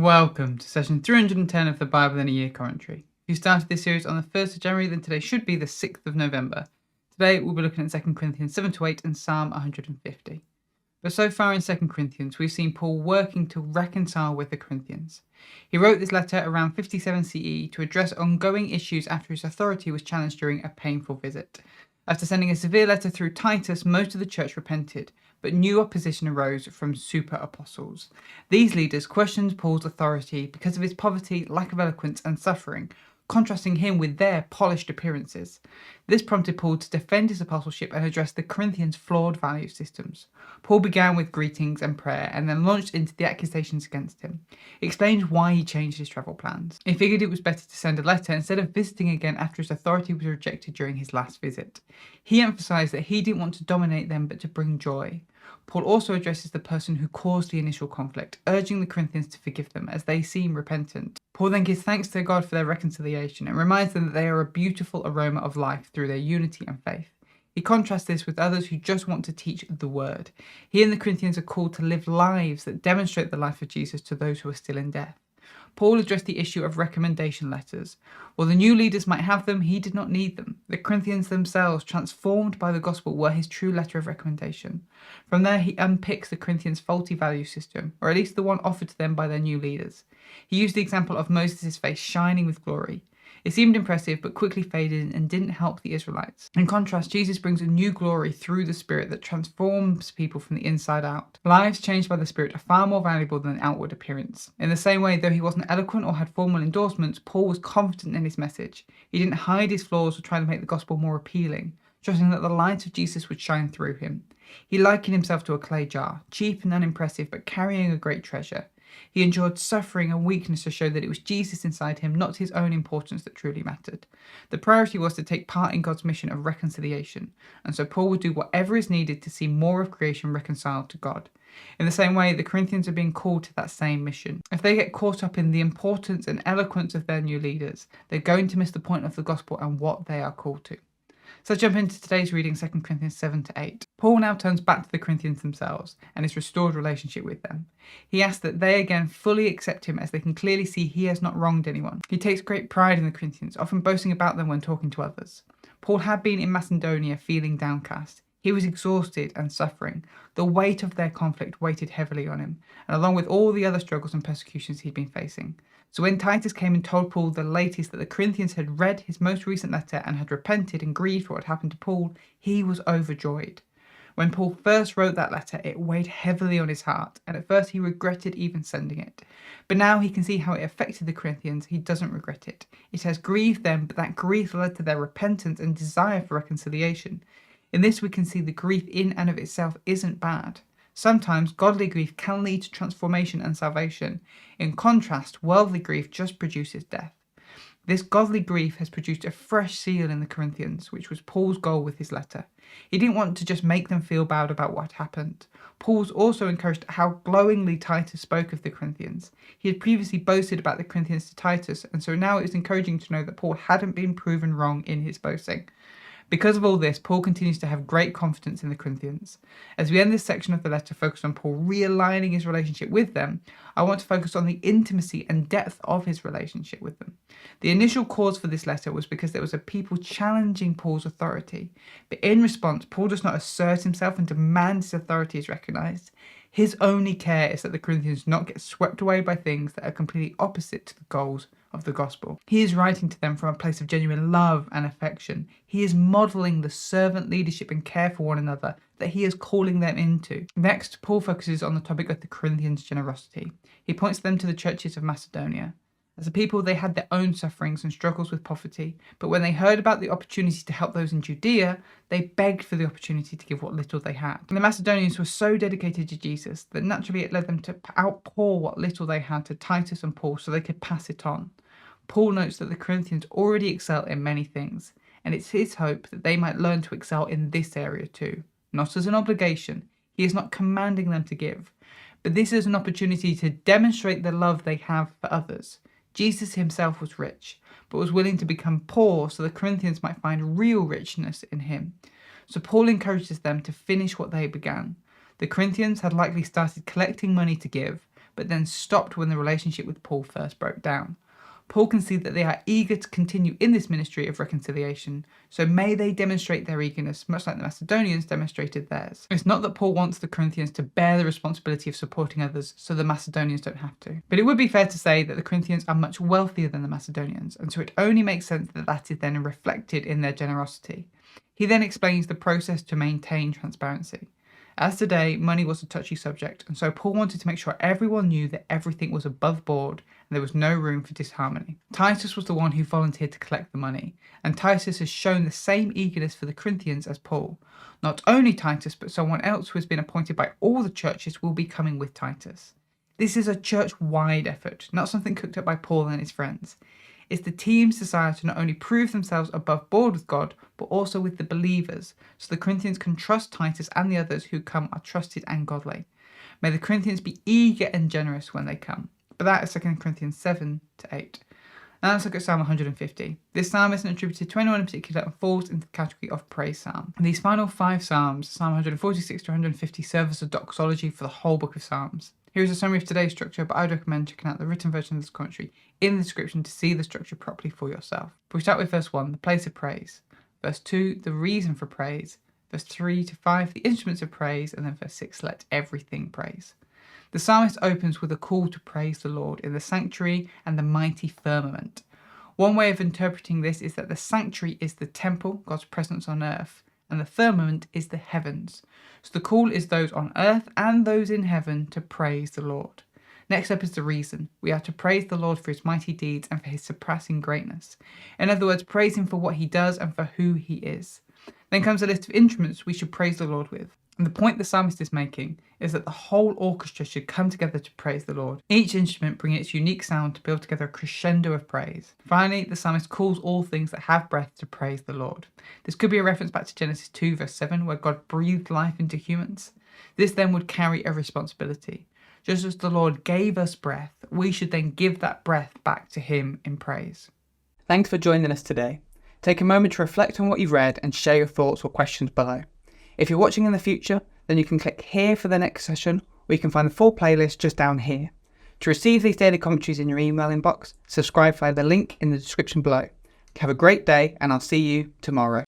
Welcome to session 310 of the Bible in a Year commentary. If you started this series on the 1st of January, then today should be the 6th of November. Today we'll be looking at 2 Corinthians 7-8 and Psalm 150. But so far in 2 Corinthians, we've seen Paul working to reconcile with the Corinthians. He wrote this letter around 57 CE to address ongoing issues after his authority was challenged during a painful visit. After sending a severe letter through Titus, most of the church repented, but new opposition arose from super apostles. These leaders questioned Paul's authority because of his poverty, lack of eloquence, and suffering, contrasting him with their polished appearances. This prompted Paul to defend his apostleship and address the Corinthians' flawed value systems. Paul began with greetings and prayer and then launched into the accusations against him. He explained why he changed his travel plans. He figured it was better to send a letter instead of visiting again after his authority was rejected during his last visit. He emphasized that he didn't want to dominate them but to bring joy. Paul also addresses the person who caused the initial conflict, urging the Corinthians to forgive them as they seem repentant. Paul then gives thanks to God for their reconciliation and reminds them that they are a beautiful aroma of life through their unity and faith. He contrasts this with others who just want to teach the word. He and the Corinthians are called to live lives that demonstrate the life of Jesus to those who are still in death. Paul addressed the issue of recommendation letters. While the new leaders might have them, he did not need them. The Corinthians themselves, transformed by the gospel, were his true letter of recommendation. From there, he unpicks the Corinthians' faulty value system, or at least the one offered to them by their new leaders. He used the example of Moses' face shining with glory. It seemed impressive, but quickly faded and didn't help the Israelites. In contrast, Jesus brings a new glory through the Spirit that transforms people from the inside out. Lives changed by the Spirit are far more valuable than outward appearance. In the same way, though he wasn't eloquent or had formal endorsements, Paul was confident in his message. He didn't hide his flaws or try to make the gospel more appealing, trusting that the light of Jesus would shine through him. He likened himself to a clay jar, cheap and unimpressive, but carrying a great treasure. He endured suffering and weakness to show that it was Jesus inside him, not his own importance, that truly mattered. The priority was to take part in God's mission of reconciliation, and so Paul would do whatever is needed to see more of creation reconciled to God. In the same way, the Corinthians are being called to that same mission. If they get caught up in the importance and eloquence of their new leaders, they're going to miss the point of the gospel and what they are called to. So jump into today's reading, 2 Corinthians 7-8. Paul now turns back to the Corinthians themselves and his restored relationship with them. He asks that they again fully accept him as they can clearly see he has not wronged anyone. He takes great pride in the Corinthians, often boasting about them when talking to others. Paul had been in Macedonia feeling downcast. He was exhausted and suffering. The weight of their conflict weighted heavily on him, and along with all the other struggles and persecutions he'd been facing. So when Titus came and told Paul the latest that the Corinthians had read his most recent letter and had repented and grieved for what had happened to Paul, he was overjoyed. When Paul first wrote that letter, it weighed heavily on his heart, and at first he regretted even sending it. But now he can see how it affected the Corinthians. He doesn't regret it. It has grieved them, but that grief led to their repentance and desire for reconciliation. In this we can see the grief in and of itself isn't bad. Sometimes godly grief can lead to transformation and salvation. In contrast, worldly grief just produces death. This godly grief has produced a fresh seal in the Corinthians, which was Paul's goal with his letter. He didn't want to just make them feel bad about what happened. Paul was also encouraged how glowingly Titus spoke of the Corinthians. He had previously boasted about the Corinthians to Titus, and so now it was encouraging to know that Paul hadn't been proven wrong in his boasting. Because of all this, Paul continues to have great confidence in the Corinthians. As we end this section of the letter focused on Paul realigning his relationship with them, I want to focus on the intimacy and depth of his relationship with them. The initial cause for this letter was because there was a people challenging Paul's authority. But in response, Paul does not assert himself and demand his authority is recognized. His only care is that the Corinthians not get swept away by things that are completely opposite to the goals of the gospel. He is writing to them from a place of genuine love and affection. He is modeling the servant leadership and care for one another that he is calling them into. Next, Paul focuses on the topic of the Corinthians' generosity. He points them to the churches of Macedonia. As a people, they had their own sufferings and struggles with poverty, but when they heard about the opportunity to help those in Judea, they begged for the opportunity to give what little they had. And the Macedonians were so dedicated to Jesus that naturally it led them to outpour what little they had to Titus and Paul so they could pass it on. Paul notes that the Corinthians already excel in many things, and it's his hope that they might learn to excel in this area too. Not as an obligation, he is not commanding them to give, but this is an opportunity to demonstrate the love they have for others. Jesus himself was rich, but was willing to become poor so the Corinthians might find real richness in him. So Paul encourages them to finish what they began. The Corinthians had likely started collecting money to give, but then stopped when the relationship with Paul first broke down. Paul can see that they are eager to continue in this ministry of reconciliation, so may they demonstrate their eagerness, much like the Macedonians demonstrated theirs. It's not that Paul wants the Corinthians to bear the responsibility of supporting others so the Macedonians don't have to. But it would be fair to say that the Corinthians are much wealthier than the Macedonians, and so it only makes sense that that is then reflected in their generosity. He then explains the process to maintain transparency. As today, money was a touchy subject, and so Paul wanted to make sure everyone knew that everything was above board and there was no room for disharmony. Titus was the one who volunteered to collect the money, and Titus has shown the same eagerness for the Corinthians as Paul. Not only Titus, but someone else who has been appointed by all the churches will be coming with Titus. This is a church-wide effort, not something cooked up by Paul and his friends. It's the team's desire to not only prove themselves above board with God, but also with the believers, so the Corinthians can trust Titus and the others who come are trusted and godly. May the Corinthians be eager and generous when they come. But that is 2 Corinthians 7-8. Now let's look at Psalm 150. This psalm isn't attributed to anyone in particular and falls into the category of praise psalm. And these final 5 psalms, Psalm 146 to 150, serve as a doxology for the whole book of Psalms. Here is a summary of today's structure, but I would recommend checking out the written version of this commentary in the description to see the structure properly for yourself. But we start with verse 1, the place of praise. Verse 2, the reason for praise. Verse 3 to 5, the instruments of praise. And then verse 6, let everything praise. The psalmist opens with a call to praise the Lord in the sanctuary and the mighty firmament. One way of interpreting this is that the sanctuary is the temple, God's presence on earth, and the firmament is the heavens. So the call is those on earth and those in heaven to praise the Lord. Next up is the reason. We are to praise the Lord for his mighty deeds and for his surpassing greatness. In other words, praise him for what he does and for who he is. Then comes a list of instruments we should praise the Lord with. And the point the psalmist is making is that the whole orchestra should come together to praise the Lord, each instrument bringing its unique sound to build together a crescendo of praise. Finally, the psalmist calls all things that have breath to praise the Lord. This could be a reference back to Genesis 2 verse 7, where God breathed life into humans. This then would carry a responsibility. Just as the Lord gave us breath, we should then give that breath back to him in praise. Thanks for joining us today. Take a moment to reflect on what you've read and share your thoughts or questions below. If you're watching in the future, then you can click here for the next session, or you can find the full playlist just down here. To receive these daily commentaries in your email inbox, subscribe via the link in the description below. Have a great day, and I'll see you tomorrow.